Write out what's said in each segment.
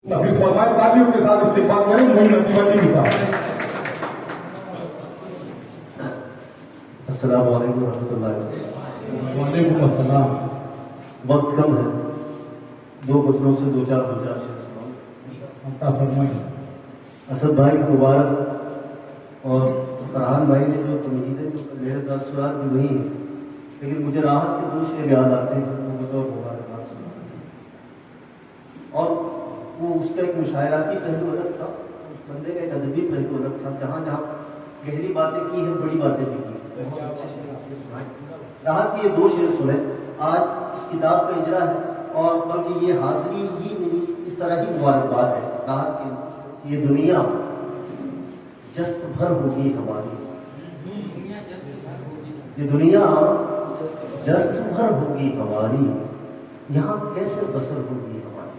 तफरीज फरमाए, तालियों के साथ इस्तेमाल करें मोइन अब्दुल्ला के साथ। अस्सलाम वालेकुम रहमतुल्लाह। वालेकुम अस्सलाम। वक्त कम है, दो गजलों से दो चार शेर सुनाऊं। अता फरमाइए। असद भाई को मुबारक और फरहान भाई ने जो तमहीदें जो मेरे तासुरात भी वही हैं, लेकिन मुझे राहत के दो शेर याद आते हैं वो बतौर मुबारकबाद सुना। और वो उसका एक मुशायराती पहलू अलग था, उस बंदे का एक अदबी पहलू अलग था। जहाँ जहाँ गहरी बातें की हैं, बड़ी बातें भी की। बहुत अच्छे शेर आपने सुनाए। राहत के ये दो शेर सुने। आज इस किताब का इजरा है और बल्कि ये हाजिरी ही मेरी इस तरह ही मुबारकबाद है। राहत की ये दुनिया जस्त भर होगी हमारी, ये दुनिया जस्त भर होगी हमारी, यहाँ कैसे बसर होगी हमारी।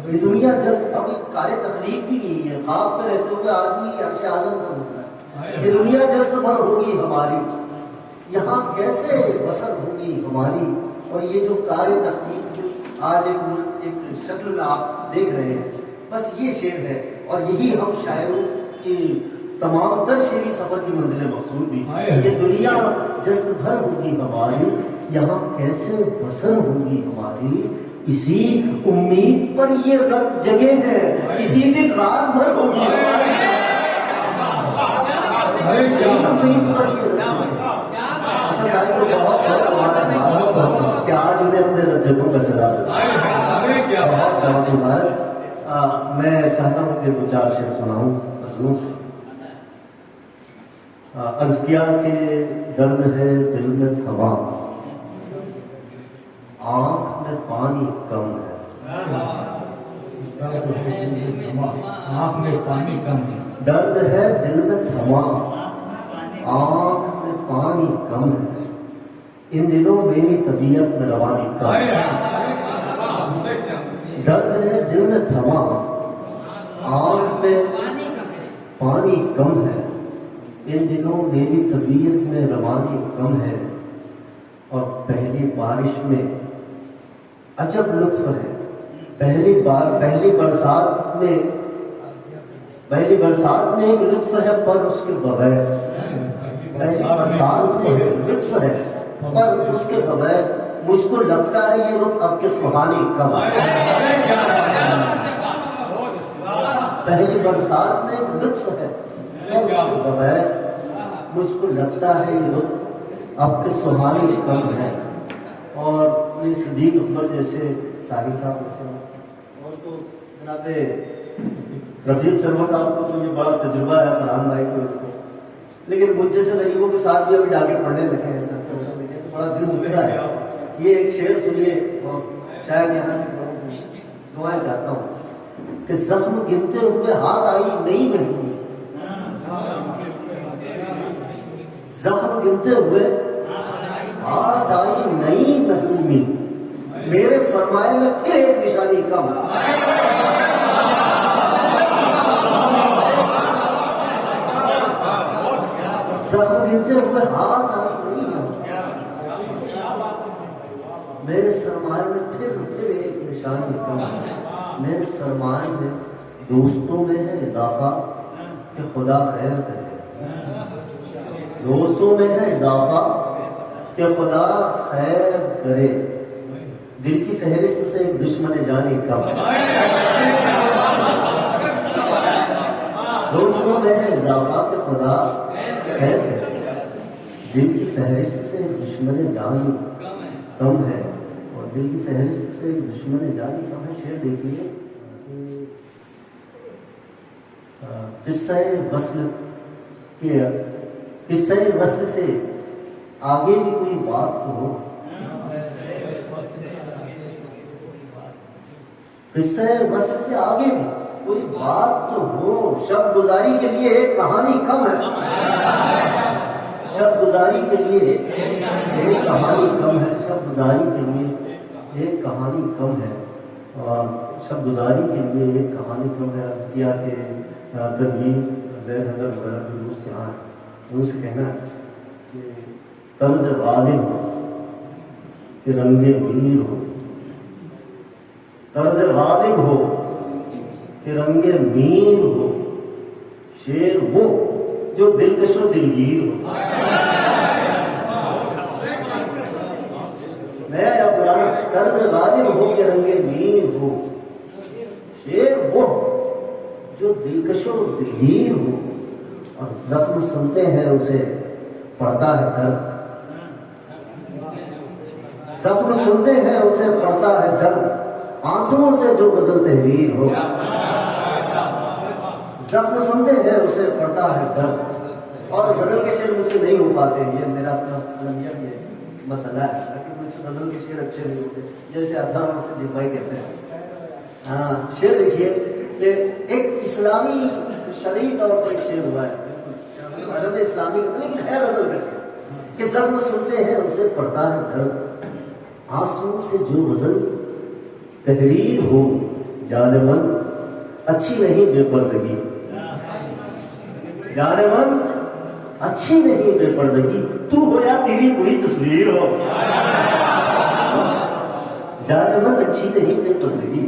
ये दुनिया जस्ट अभी कार्य तकलीफ भी नहीं है, खाब पे रहते हुए आदमी अर्श आजम पर होता है। ये दुनिया जस्ट भर होगी हमारी, यहाँ कैसे बसर होगी हमारी। और ये जो कार्य तकलीफ आज एक शक्ल में आप देख रहे हैं, बस ये शेर है। और यही हम शायरों की तमाम तर शेरी सफर की मंजिल मकसूद भी। ये दुनिया जस्त भर होगी हमारी, यहाँ कैसे बसर होगी हमारी। इसी उम्मीद पर ये रत जगे हैं, इसी दिन रात भर होगी हमारी। इसी उम्मीद पर ये आज उन्हें अपने रजकों का सलाह बहुत। मैं चाहता हूँ कि दो चार शेर सुनाऊं फसलों से। अर्ज किया कि दर्द है दिल में थमा, आंख में पानी कम है। आँख में पानी कम है। दर्द है दिल में थमा, आंख में पानी कम है। इन दिनों मेरी तबीयत में रवानी कम है। दर्द है दिल में थमा, आंख में पानी कम है। इन दिनों मेरी तबीयत में रवानी कम है। और पहली बारिश में अजब लुत्फ है। पहली बरसात में एक लुत्फ है, पर उसके बगैर पहली बरसात में एक लुत्फ है, पर उसके बगैर मुझको लगता है ये रुख अब के सुहानी कम है। पहली बरसात में एक लुत्फ है, पर उसके बगैर मुझको लगता है ये रुख अब के सुहानी कम है। और ये सदीक अकबर जैसे तारीफ साहब और तो जनाब रफीक सरवर साहब को तो ये बड़ा तजुर्बा है, फरहान भाई को, लेकिन मुझ जैसे गरीबों के साथ भी अभी जाके पढ़ने लगे हैं सर, तो बड़ा दिल दुखता है। ये एक शेर सुनिए और शायद यहाँ से दुआएं चाहता हूँ कि जख्म गिनते हुए हाथ आई नई महीने, जख्म गिनते हुए हाथ आई नई महीने, मेरे सरमाए में फिर एक निशानी कम। जख्म गिनते हुए हाथ आई नई मेरे सरमाए में फिर एक निशानी कम है। मेरे सरमाए में दोस्तों में है इजाफा कि खुदा खैर करे। दोस्तों में है इजाफा कि खुदा खैर करे। दिल की फहरिस्त से एक दुश्मन जानी कम। दोस्तों में है इजाफा कि खुदा खैर करे। दिल की फहरिस्त से एक दुश्मन जानी कम है। दिल की फहरिस्त से दुश्मन जानी कम है। शेर देखिए, किस्सा वस्ल से आगे भी कोई बात तो हो। किस्सा वस्ल से आगे भी कोई बात तो हो। शब गुजारी के लिए एक कहानी कम है। शब गुजारी के लिए एक कहानी कम है। शब गुजारी के लिए एक कहानी कम है। और शब गुजारी के लिए एक कहानी कम है। अर्ज किया कि तनवीर ज़ैद हदर वगैरह जो रूस से आए, उनसे कहना कि तर्ज गालिब हो कि रंगे वीर हो, طرز غالب ہو کہ رنگ میر ہو، شعر وہ جو دلکش و دلگیر ہو. نیا یا پرانا، طرز غالب ہو کہ رنگ میر ہو، شعر وہ جو دلکش و دلگیر ہو. اور زخم سنتے ہیں اسے پڑتا ہے درد، زخم سنتے ہیں اسے پڑتا ہے درد، آنسوؤں سے جو غزل تحریر ہو. زخم سنتے ہیں اسے پڑتا ہے درد. اور غزل کے شعر مجھ سے نہیں ہو پاتے، یہ میرا اپنا قلمیہ یہ مسئلہ ہے، لیکن مجھ سے غزل کے شعر اچھے نہیں ہوتے، جیسے ادھر سے دکھائی کہتے ہیں. ہاں شعر دیکھیے کہ ایک اسلامی شرعی طور پر ایک شعر ہوا ہے عرب اسلامی، لیکن ہے غزل کا شعر کہ زخم سنتے ہیں اسے پڑتا ہے درد، آنسو سے جو غزل تحریر ہو. جان من اچھی نہیں بے پردگی، جان من اچھی نہیں بے پردگی، تو ہو یا تیری کوئی تصویر ہو. جان من اچھی نہیں بے پردگی،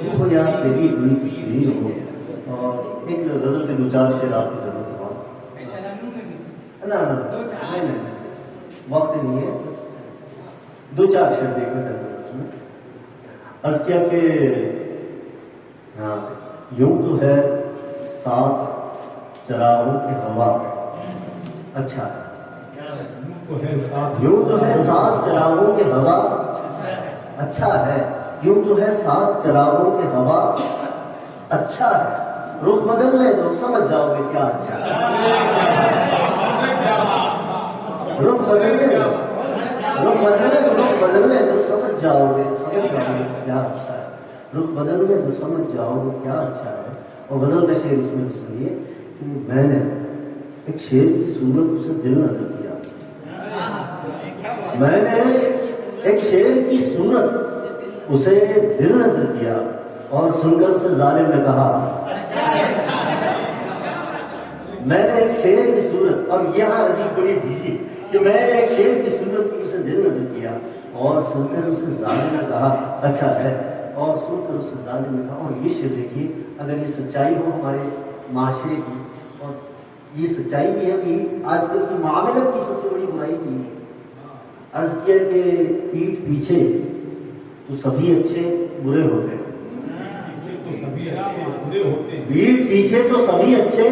تو ہو یا تیری کوئی تصویر ہو. اور ایک غزل کے دو چار شعر آپ کی ضرورت ہو. نہیں وقت نہیں ہے، دو چار شعر دیکھنا چاہتے ہیں. عرض کیا کہ ہاں یوں تو ہے ساتھ چراغوں کی ہوا اچھا ہے، یوں تو ہے ساتھ چراغوں کی ہوا اچھا ہے، یوں تو ہے ساتھ چراغوں کی ہوا اچھا ہے. رخ بدل لے تو سمجھ جاؤ گے کیا اچھا ہے. رخ بدل لے، رخ بدل لے تو سمجھ جاؤ گے کیا اچھا ہے. رخ بدل لے تو سمجھ جاؤ گے کیا اچھا ہے. اور غزل کا شعر اس میں بھی سنیے کہ میں نے ایک شعر کی صورت اسے دل نظر کیا، میں نے ایک شعر کی صورت اسے دل نظر کیا، اور سن کر اسے ظالم نے کہا. میں نے ایک شعر کی صورت، اور یہاں عجیب بڑی دھیری کہ میں نے ایک شعر کی صورت کی اسے دل نظر کیا، اور سن کر اسے ظالم نے کہا اچھا ہے. اور سن کر اسے ظالم نے کہا. اور یہ شعر دیکھیے، اگر یہ سچائی ہو ہمارے معاشرے کی، اور یہ سچائی بھی ہے کہ آج کل کی معاملت کی سب سے بڑی برائی بھی ہے. عرض کیا کہ پیٹھ پیچھے تو سبھی اچھے برے ہوتے ہیں، پیٹھ پیچھے تو سبھی اچھے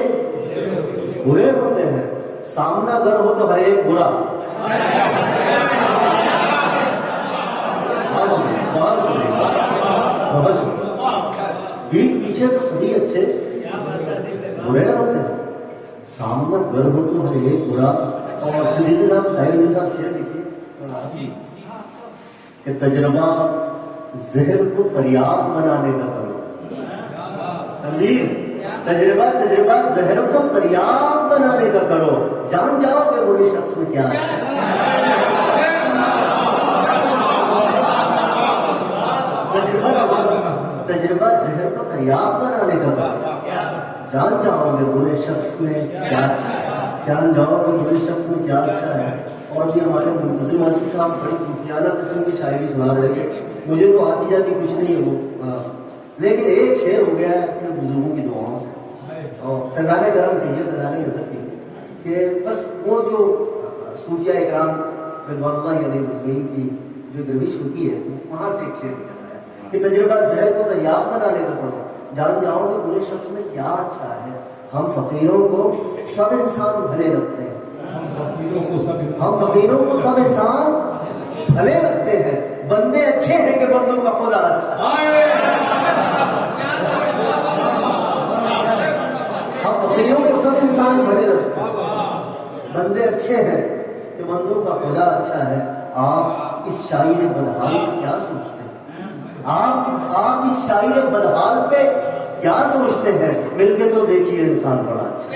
برے ہوتے ہیں، سامنا گر ہو تو ہر ایک برا. پیٹھ پیچھے تو سبھی اچھے برے ہوتے ہیں، سامنا گر ہو تو ہر ایک برا. اور سیدھے صاحب ٹائم کا شعر دیکھیے کہ تجربہ زہر کو تریاب بنانے کا کرو. تنویر تجربہ زہر کو تریاب بنانے کا کرو، جان جاؤ کہ برے شخص میں کیا ہے. تجربہ زہر کو تریاب بنانے کا کرو، جان جاؤ گے برے شخص میں کیا اچھا ہے، جان جاؤ گے برے شخص میں کیا اچھا ہے. اور بھی ہمارے منتظر واسی صاحب بڑی صوفیانہ قسم کی شاعری سنا رہے تھے، مجھے تو آتی جاتی کچھ نہیں ہے وہ، لیکن ایک شعر ہو گیا ہے اپنے بزرگوں کی دعاؤں سے، اور فیضان کرم کہیے، فیضان نظر کہیے کہ بس وہ جو صوفیہ اکرام رضوان اللہ علیہ مجمعین کی جو درویش ہوتی ہے وہاں سے ایک شعر نکلتا ہے کہ تجربہ زہر کو تریاب بنانے کا کرو، جان جاؤ کہ برے شخص میں کیا اچھا ہے. ہم فقیروں کو سب انسان بھلے لگتے ہیں، ہم فقیروں کو سب انسان بھلے لگتے ہیں، بندے اچھے ہیں کہ بندوں کا خدا اچھا ہے. ہم فقیروں کو سب انسان بھلے لگتے ہیں، بندے اچھے ہیں کہ بندوں کا خدا اچھا ہے. آپ اس شاعر بدحال پہ کیا سوچتے ہیں؟ آپ اس شاعر بدحال پہ کیا سوچتے ہیں؟ مل کے تو دیکھیے انسان بڑا اچھا ہے.